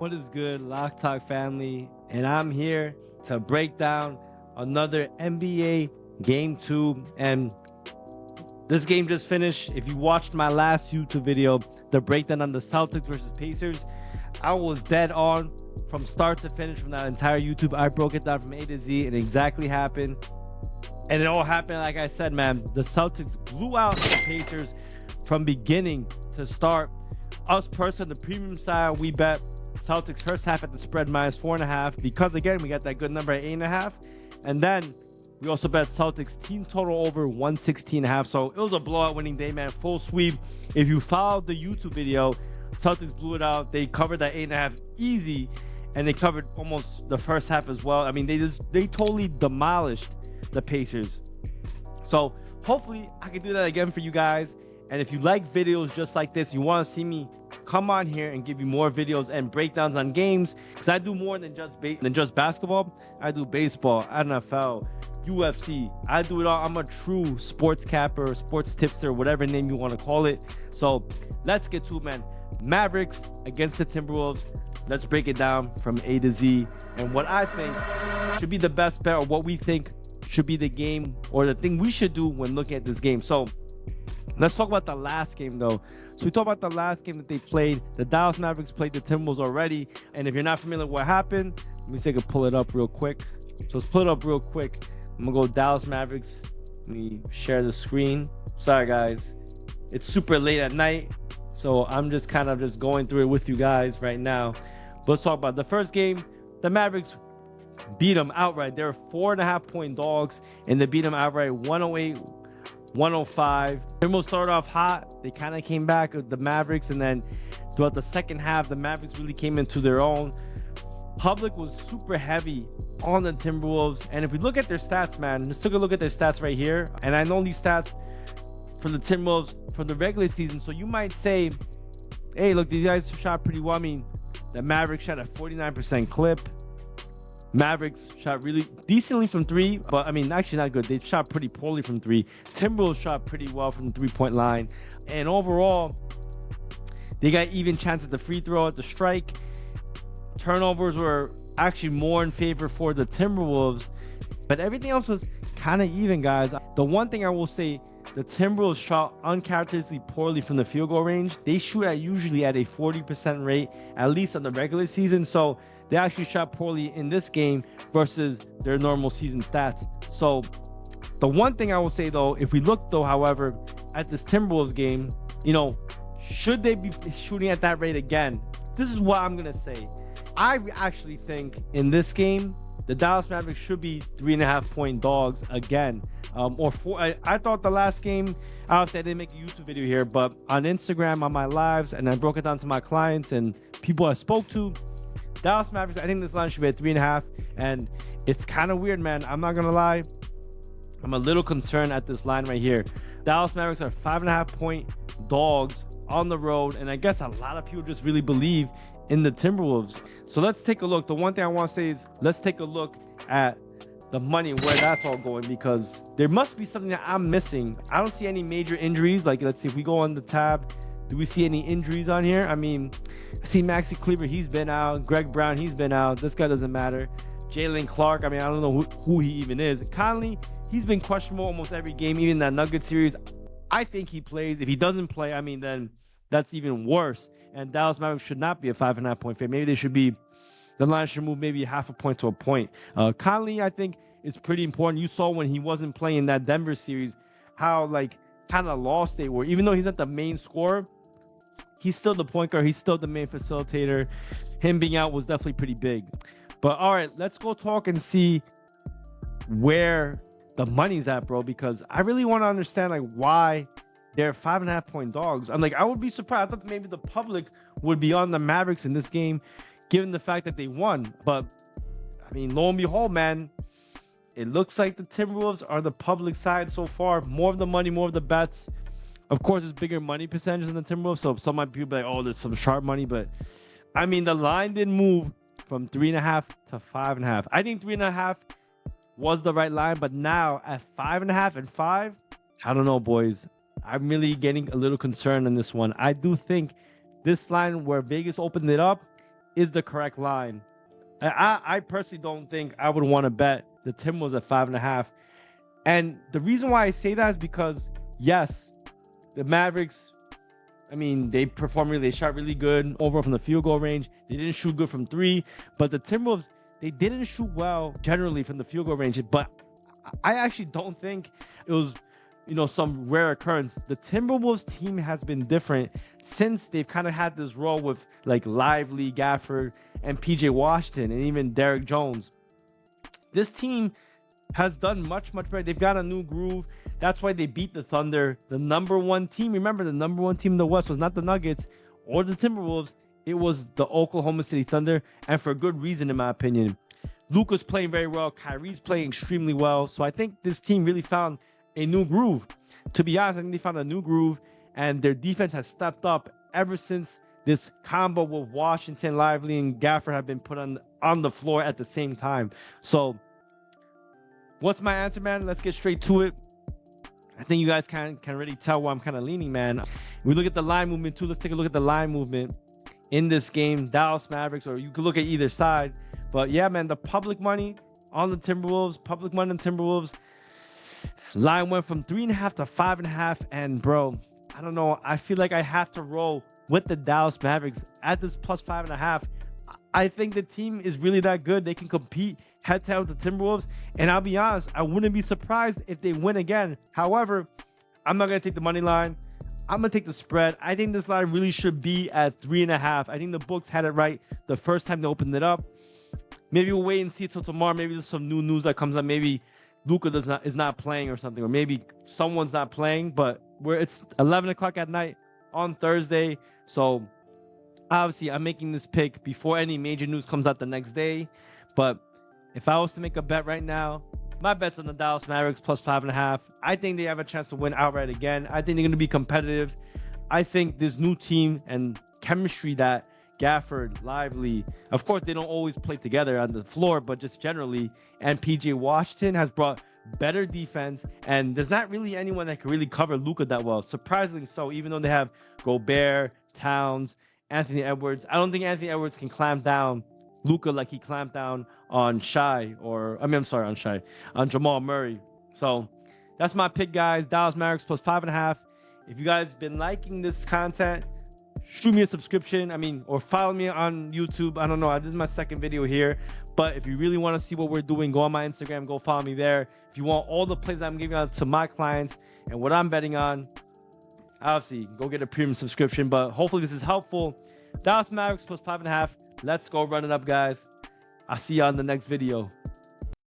What is good, Lock Talk family? And I'm here to break down another NBA Game 2. And this game just finished. If you watched my last YouTube video, the breakdown on the Celtics versus Pacers, I was dead on from start to finish from that entire YouTube. I broke it down from A to Z and exactly happened. And it all happened, like I said, man. The Celtics blew out the Pacers from beginning to start. Us personally, the premium side, we bet Celtics first half at the spread -4.5 because, again, we got that good number at 8.5. And then we also bet Celtics team total over 116.5. So it was a blowout winning day, man. Full sweep. If you followed the YouTube video, Celtics blew it out. They covered that 8.5 easy, and they covered almost the first half as well. I mean, they totally demolished the Pacers. So hopefully I can do that again for you guys. And if you like videos just like this, you want to see me come on here and give you more videos and breakdowns on games, because I do more than just basketball. I do baseball, NFL, UFC. I do it all. I'm a true sports capper, sports tipster, whatever name you want to call it. So let's get to it, man. Mavericks against the Timberwolves. Let's break it down from A to Z and what I think should be the best bet, or what we think should be the game or the thing we should do when looking at this game. So let's talk about the last game, though. So we talk about the last game that they played. The Dallas Mavericks played the Timberwolves already. And if you're not familiar with what happened, let me see if I can pull it up real quick. So let's pull it up real quick. I'm going to go Dallas Mavericks. Let me share the screen. Sorry, guys. It's super late at night, so I'm just kind of just going through it with you guys right now. But let's talk about the first game. The Mavericks beat them outright. They're 4.5 point dogs, and they beat them outright 108-105. Timberwolves started off hot. They kind of came back with the Mavericks, and then throughout the second half, the Mavericks really came into their own. Public was super heavy on the Timberwolves, and if we look at their stats, man, just took a look at their stats right here, and I know these stats for the Timberwolves from the regular season, so you might say, hey, look, these guys shot pretty well. I mean, the Mavericks shot a 49% clip. Mavericks shot really decently from three, but I mean, actually not good. They shot pretty poorly from three. Timberwolves shot pretty well from the three-point line. And overall, they got even chance at the free throw, at the strike. Turnovers were actually more in favor for the Timberwolves, but everything else was kind of even, guys. The one thing I will say, the Timberwolves shot uncharacteristically poorly from the field goal range. They shoot usually at a 40% rate, at least on the regular season. So they actually shot poorly in this game versus their normal season stats. So the one thing I will say, though, if we look, though, however, at this Timberwolves game, should they be shooting at that rate again? This is what I'm going to say. I actually think in this game, the Dallas Mavericks should be 3.5 point dogs again. Or four. I thought the last game, obviously I didn't make a YouTube video here, but on Instagram, on my lives, and I broke it down to my clients and people I spoke to, Dallas Mavericks, I think this line should be at 3.5. And it's kind of weird, man. I'm not going to lie. I'm a little concerned at this line right here. Dallas Mavericks are 5.5 point dogs on the road. And I guess a lot of people just really believe in the Timberwolves. So let's take a look. The one thing I want to say is let's take a look at the money, where that's all going, because there must be something that I'm missing. I don't see any major injuries. Like, let's see, if we go on the tab, do we see any injuries on here? I mean, I see Maxi Kleber, he's been out. Greg Brown, he's been out. This guy doesn't matter. Jalen Clark, I mean, I don't know who he even is. Conley, he's been questionable almost every game, even that Nugget series. I think he plays. If he doesn't play, I mean, then that's even worse. And Dallas Mavericks should not be a 5.5 point favorite. Maybe they should be, the line should move maybe half a point to a point. Conley, I think, is pretty important. You saw when he wasn't playing that Denver series, how kind of lost they were. Even though he's not the main scorer, he's still the point guard. He's still the main facilitator. Him being out was definitely pretty big. But all right, let's go talk and see where the money's at, bro, because I really want to understand why they're 5.5 point dogs. I would be surprised. I thought maybe the public would be on the Mavericks in this game, given the fact that they won. But I mean, lo and behold, man, it looks like the Timberwolves are the public side so far. More of the money, more of the bets. Of course, there's bigger money percentages in the Timberwolves, so some might be like, oh, there's some sharp money. But I mean, the line didn't move from 3.5 to 5.5. I think 3.5 was the right line, but now at 5.5 and 5, I don't know, boys. I'm really getting a little concerned on this one. I do think this line where Vegas opened it up, is the correct line. I personally don't think I would want to bet the Timberwolves at 5.5. And the reason why I say that is because, yes, the Mavericks, I mean, they performed really, they shot really good overall from the field goal range. They didn't shoot good from three, but the Timberwolves, they didn't shoot well generally from the field goal range. But I actually don't think it was, some rare occurrence. The Timberwolves team has been different since they've kind of had this role with like Lively, Gafford, and PJ Washington, and even Derrick Jones. This team has done much better. They've got a new groove. That's why they beat the Thunder, the number one team. Remember, the number one team in the West was not the Nuggets or the Timberwolves. It was the Oklahoma City Thunder, and for good reason, in my opinion. Luka's playing very well. Kyrie's playing extremely well. So I think this team really found a new groove. To be honest, I think they found a new groove, and their defense has stepped up ever since this combo with Washington, Lively, and Gafford have been put on the floor at the same time. So what's my answer, man? Let's get straight to it. I think you guys can already tell where I'm kind of leaning, man. We look at the line movement too. Let's take a look at the line movement in this game. Dallas Mavericks, or you could look at either side. But yeah, man, the public money on the Timberwolves, public money on the Timberwolves. Line went from 3.5 to 5.5. And bro, I don't know. I feel like I have to roll with the Dallas Mavericks at this plus 5.5. I think the team is really that good. They can compete head-to-head with the Timberwolves. And I'll be honest, I wouldn't be surprised if they win again. However, I'm not going to take the money line. I'm going to take the spread. I think this line really should be at 3.5. I think the books had it right the first time they opened it up. Maybe we'll wait and see until tomorrow. Maybe there's some new news that comes up. Maybe Luka is not playing or something. Or maybe someone's not playing. But it's 11 o'clock at night on Thursday. So obviously, I'm making this pick before any major news comes out the next day. But if I was to make a bet right now, my bet's on the Dallas Mavericks plus 5.5. I think they have a chance to win outright again. I think they're going to be competitive. I think this new team and chemistry that Gafford, Lively, of course, they don't always play together on the floor, but just generally, and PJ Washington has brought better defense, and there's not really anyone that can really cover Luka that well. Surprisingly so, even though they have Gobert, Towns, Anthony Edwards. I don't think Anthony Edwards can clamp down Luka like he clamped down on on Jamal Murray. So that's my pick, guys. Dallas Mavericks plus 5.5. If you guys been liking this content, shoot me a subscription. Or follow me on YouTube. I don't know. This is my second video here. But if you really want to see what we're doing, go on my Instagram. Go follow me there. If you want all the plays I'm giving out to my clients and what I'm betting on, obviously, go get a premium subscription. But hopefully this is helpful. Dallas Mavericks plus 5.5. Let's go run it up, guys. I'll see you on the next video.